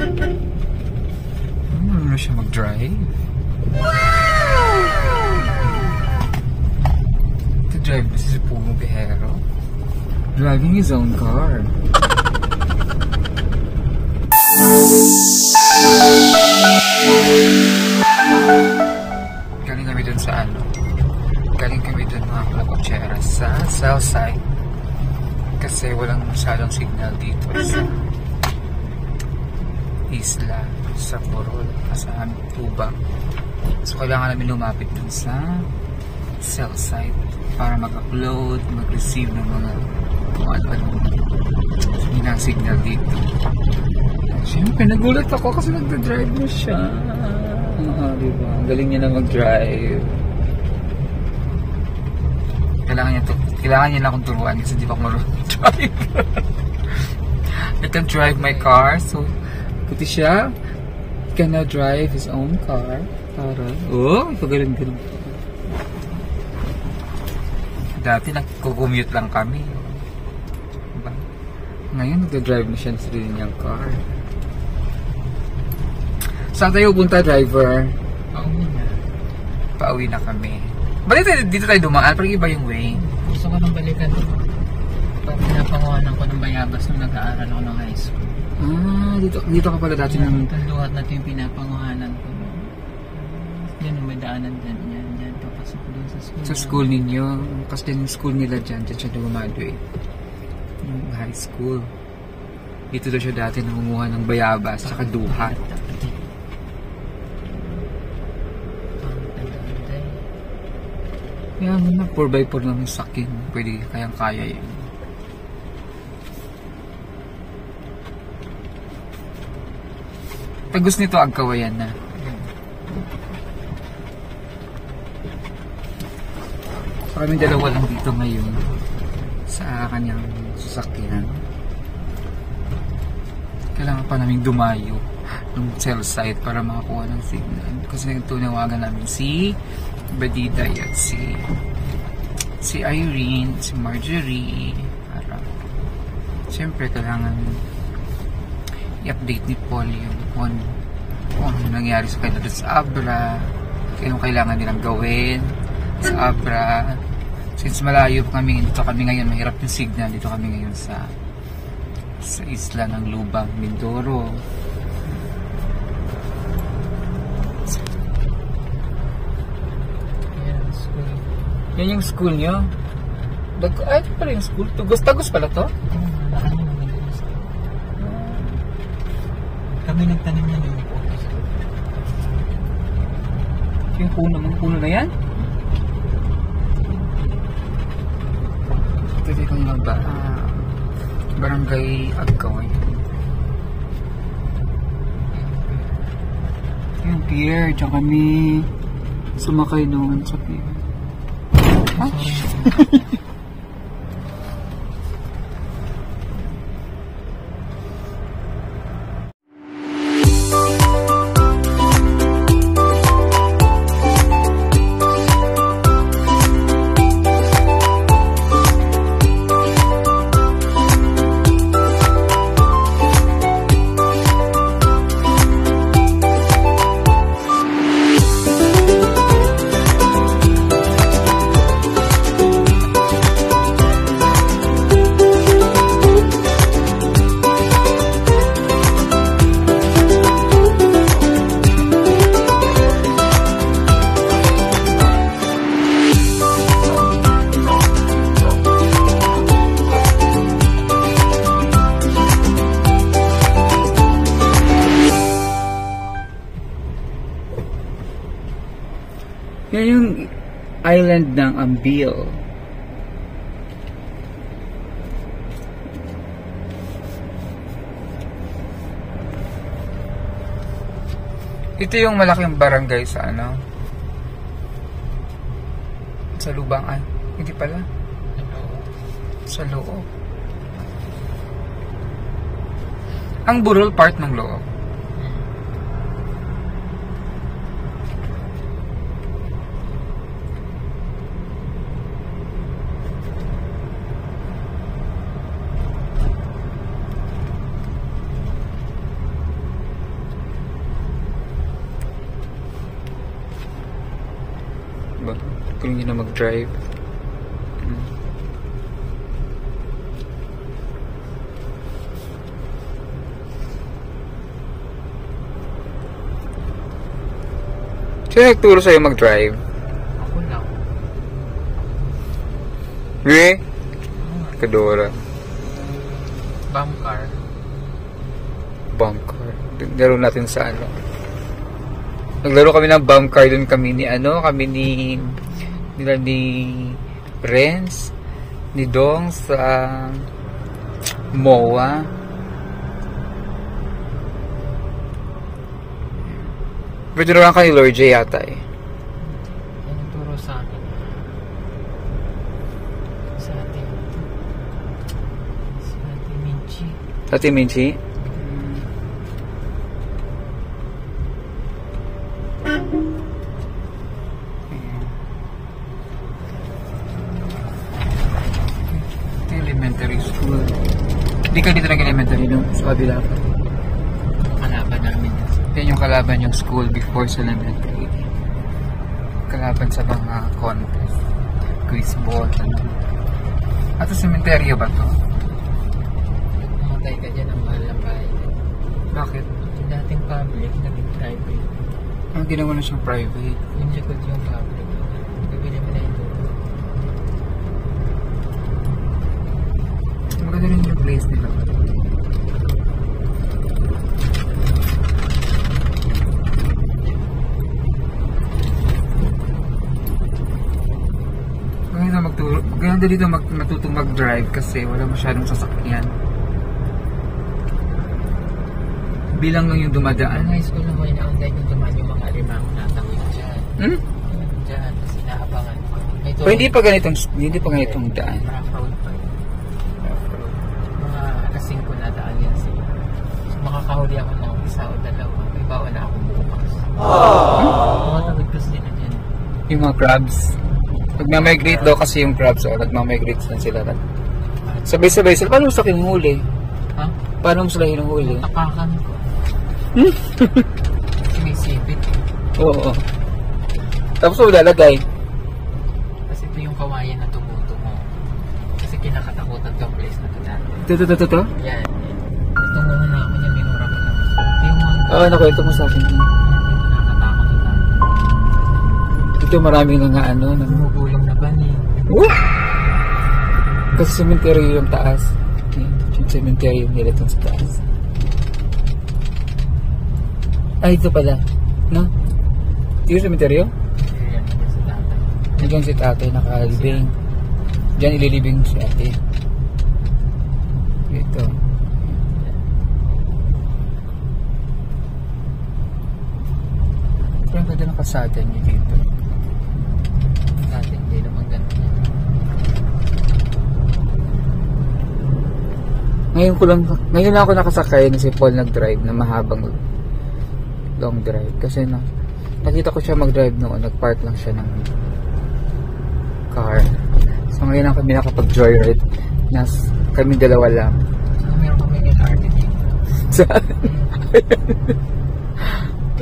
Ano siya mag-drive? To drive si Puno Bihero. Driving his own car. Galing kami dun sa ano? Galing kami dun mga kalakotsera sa Southside. Kasi walang masyadong signal dito sa isla, sa Borol, sa Tubang. So kailangan namin lumapit dun sa Southside para mag-upload, mag-receive ng mga kung ano-ano. Hindi na signal dito. Siyempre, nagulat ako kasi nagda-drive na siya. Diba? Ang galing niya na mag-drive. Kailangan niya na akong turuan kasi di pa ako marunong mag-drive. I can drive my car, so puti siya. He can now drive his own car. Para, pagaling-galing. Dati nagko-commute lang kami. Diba? Ngayon nagda-drive na siya ng sarili niyang car. Saan tayo punta, driver? Pauwi na kami. Balik dito tayo dumaan, pero iba yung way. Gusto ko nang balikan. Pinapanguhanan ko ng bayabas nung nag-aaral ako ng high school. Dito ka pala dati ng... Tanduhat natin yung pinapanguhanan ko. Yan, may daanan dyan. Yan, papasok doon sa school. Sa school ninyo. Kasi din yung school nila dyan siya dumagraduate. Yung high school. Dito daw siya dati nangunguha ng bayabas, saka duhat. Yan, 4x4 lang yung sakin. Pwede, kayang-kaya yan. Tagus nito, Agkawayan na. So, kami dalawa lang dito ngayon sa kanyang sasakyan. Kailangan pa namin dumayo ng cell site para makakuha ng signal. Kasi nagtunawagan namin si Badida at si Irene, si Marjorie. Para siyempre kailangan i-update ni Paul yung kung ano nangyari sa kanila sa Abra, kung kailangan nilang gawin sa Abra. Since malayo kami, dito kami ngayon, mahirap yung signal, dito kami ngayon sa isla ng Lubang, Mindoro. Yan yung school nyo? Ay, ito pala yung school. Tagos pala to? Kami nagtanim na yung yung puno na yan? Ito dito nga ba? Barangay Agkawayan. Yung pier, dyan kami sumakay noon sa pier. Yan yung island ng Ambil. Ito yung malaking barangay sa ano? Sa Lubang. Ay, hindi pala. Sa loob. Ang Burol part ng loob. Kung hindi na mag-drive. Sino nagturo sa'yo mag-drive? Ako lang. Kadora. Bumper. Bump car. Laro natin sa ano. Naglaro kami ng bump car dun kami ni nila ni Renz, ni Dong sa MOA. Pero tinuruan ka ni Lord J yata eh. Yan ang turo sa akin. Sa ating Minchi. Ate Minchi? Ito yung elementary school. Hindi ka dito nag-elementary no? Sa kabila ka. Kalaban namin yan. Yan yung kalaban yung school before sa elementary. Kalaban sa mga contest. Quiz ball. At sa sementeryo ba to? Pumatay ka dyan ang mahal ng bahay. Bakit? Yung dating public, naging private. Ang ginawa na siyang private. Yung likod yung public. Bibili mo na yun. Maganda rin yung place nila. Maganda dito matutong mag-drive kasi wala masyadong sasakyan. Bilang lang yung dumadaan. High school na ko ina-online yung dumaan yung mga alimang natawid dyan. Hmm? Dyan, kasi naabangan ko. O hindi pa ganitong daan. Rough-road pa yun. Rough-road. Mga kasing ko na daan yan sila. So, makakahuli ako ng isa o dalawa. May bawa na akong bukas. Tumatawid kasi din na dyan. Yung mga crabs. Nagmamigrate daw kasi yung crabs. O, nagmamigrate na sila. Sabay-sabay sila. Paano mo sila kinuhuli? Ha? Paano mo sila kinuhuli? Tapakan ko. Sinisipit eh. Oo. Tapos mo lalagay. Kasi ito yung kawayan na tumutungo. Kasi kinakatakutan tong place na ito dati. Ito? Yan. Natunguhan na ako niya, minura ko na. Ito yung mga... Oo, nakwento mo sa akin. Nakakatakot na dati. Ito maraming nga ano. Gumugulong na bani. Kasi cemetery yung taas. Yung cemetery yung nila sa taas. Ay, ito pala. No? Ito yung cemetery? Yan, yan si tatay. Diyan si tatay nakalibing. Diyan ililibing si ate. Ito. Pero ang ganda ng kasada niyo dito. Dati hindi naman ganun yan. Ngayon lang ako nakasakay na si Paul nag-drive na mahabang long drive. Kasi nakita ko siya mag-drive noon. Nag-park lang siya ng car. So ngayon lang kami nakapag-joyride. Kami dalawa lang. So, meron kami LRT dito. Saan?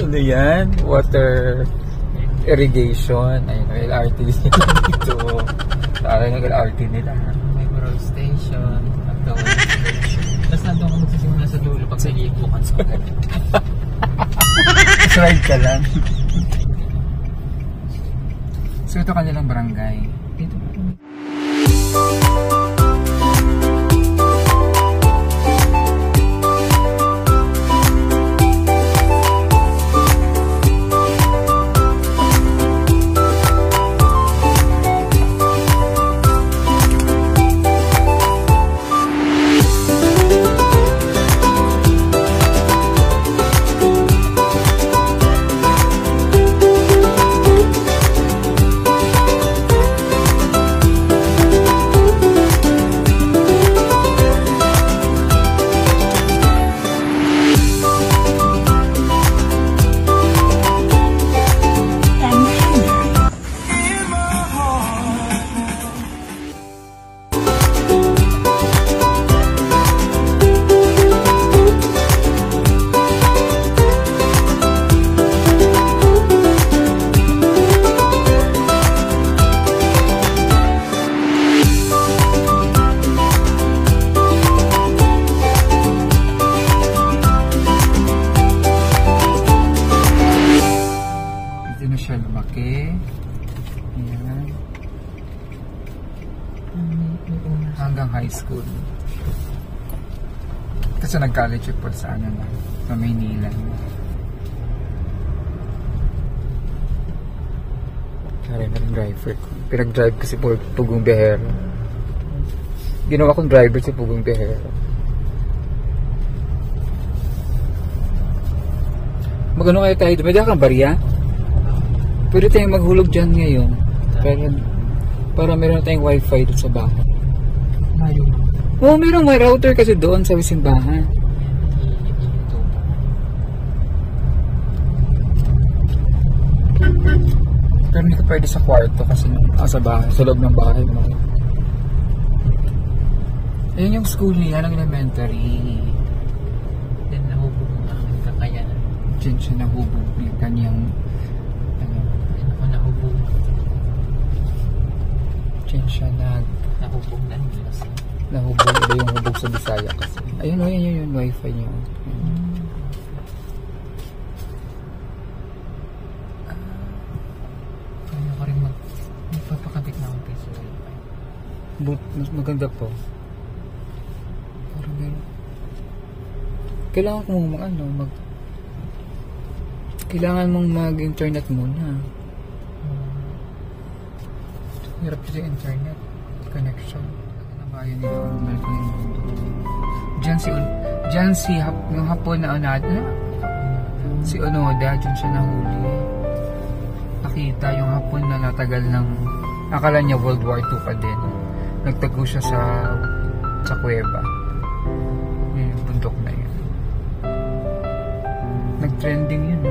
Ano yan? Water irrigation. Ayun, LRT dito. Parang nag-LRT nila. May grow station. Pagtawag station. Tapos nandun ako magsisimula sa dulo pag sa iipukan sa kanya. Ride ka lang. So ito kanilang barangay. Dito ba? high school. Kasi nag-college po sa ano na, sa Maynila. Kaya rin driver ko. Pinag-drive kasi po Pugong Biyahero. Ginawa kong driver si Pugong Biyahero. Magano kaya tayo? May kang barya? Pwede tayong maghulog dyan ngayon. Para meron tayong wifi doon sa bahay. Oo, merong may router kasi doon sa simbahan. Pero hindi ka pwede sa kwarto kasi sa bahay, sa loob ng bahay mo. Ayun yung school niya ng elementary. Then nahubog na ang kakayanan. Diyan siya nahubog yung kanyang Then ako nahubog. diyan siya Nahubog na nila. nahubog. Iba yung hubog sa Bisaya kasi. Ayun, ayun yung wifi niya. Kaya ko rin magpapakabit na akong piso wifi. Mas maganda po. Parang ganun. Kailangan ko kailangan mong mag-internet muna. Hirap siya yung internet connection. Nabayan nila ang malaki ng mundo. Diyan si yung hapon na Onoda. Si Onoda, diyan siya nahuli. Nakita yung hapon na natagal ng akala niya World War II pa din. Nagtago siya sa kuweba. Yung bundok na yun. Nag-trending yun.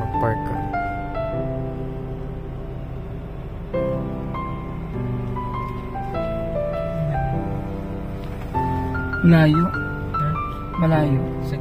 Mag-park ka. Malayo. Malayo. Sa